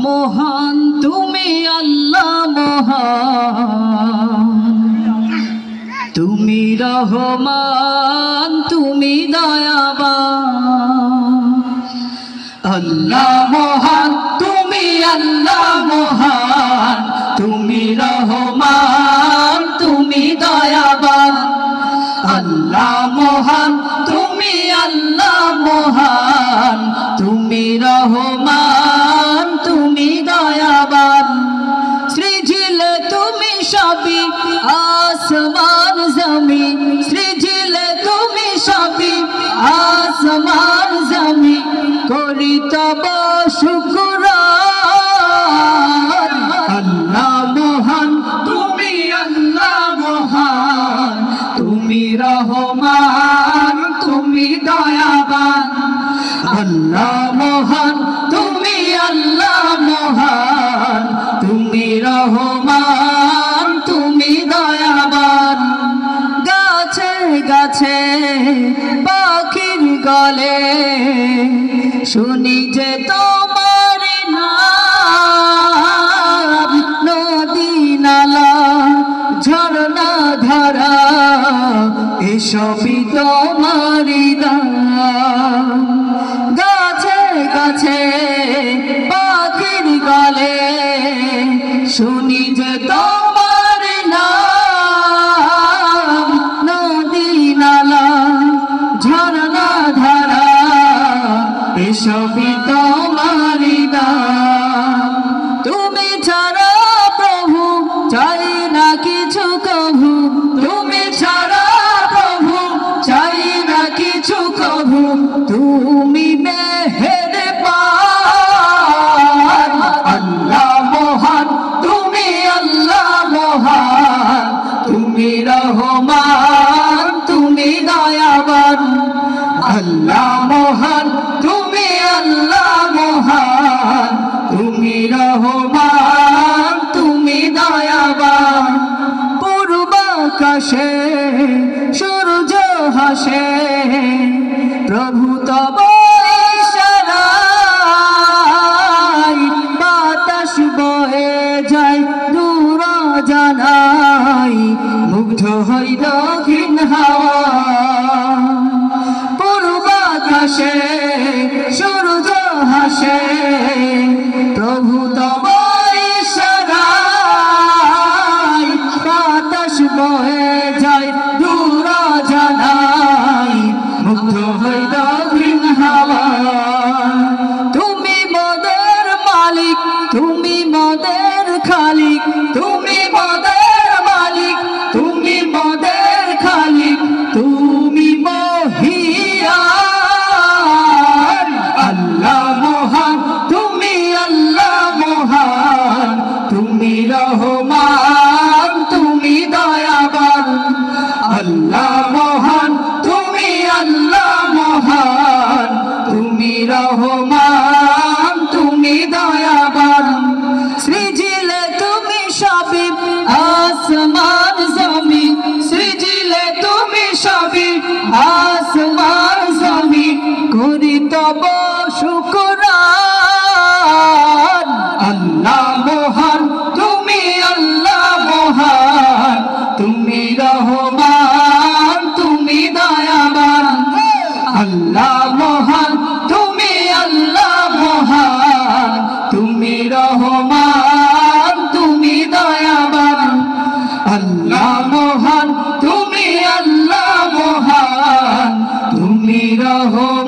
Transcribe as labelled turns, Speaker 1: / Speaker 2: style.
Speaker 1: মহান তুমি আল্লাহ মহান, তুমি রহমান তুমি দয়াবান। আল্লাহ মহান তুমি আল্লাহ মহান, তুমি রহমান তুমি দয়াবান। আল্লাহ মহান তুমি আল্লাহ মহান, তুমি রহমান তুমি দয়াবান। সৃজিলে তুমি সবই আসমান জমিন, সৃজিলে তুমি সবই আসমান জমিন, করি তব শুকরান। আল্লাহ মহান তুমি আল্লাহ মহান, তুমি রহমান তুমি দয়াবান। আল্লাহ মহান তুমি আল্লাহ মহান, তুমি রহমান তুমি দয়াবান। গাছে গাছে পাখির গলে শুনি যে তোমার নাম, নদী নালা ঝরনা ধারা এসবই তোমারি দান। গাছে গাছে পাখির গলে শুনি যে তোমার নাম, নদী নালা ঝরনা ধারা এসবই তোমারি দান। তুমি ছাড়া প্রভু চাই না কিছু কভু, তুমি ছাড়া প্রভু চাই না কিছু কভু, তুমি মেহেরবান। আল্লাহ মহান তুমি আল্লাহ মহান, তুমি রহমান তুমি দয়াবান। আল্লাহ মহান তুমি আল্লাহ মহান, তুমি রহমান তুমি দয়াবান। পূর্বাকাশে সূর্য হাসে প্রভু তব ইশারায়, বাতাস বয়ে যায় দূর জানাই, মুগ্ধ হই দক্ষিণ হাওয়া। পূর্বাকাশে সূর্য হাসে প্রভু তব ইশারায়, বাতাস বয়ে যায় দূর জানাই, মুগ্ধ হই দক্ষিণ হাওয়া। তুমি মোদের মালিক তুমি মোদের খালিক, তুমি মোদের মালিক তুমি মোদের খালিক, তুমি মহিয়ান। আল্লাহ মহান তুমি আল্লাহ মহান, তুমি রহমান তুমি দয়াবান। আল্লাহ মহান তুমি আল্লাহ মহান, তুমি রহমান তুমি দয়াবান। সৃজিলে তুমি সবই আসমান জমিন, সৃজিলে তুমি সবই আসমান জমিন, করি তব শুকরান। আল্লাহ মহান তুমি আল্লাহ মহান, তুমি রহমান তুমি দয়াবান। আল্লাহ মহান তুমি আল্লাহ মহান, তুমি রহমান তুমি দয়াবান। আল্লাহ মহান তুমি আল্লাহ মহান, তুমি রহমান।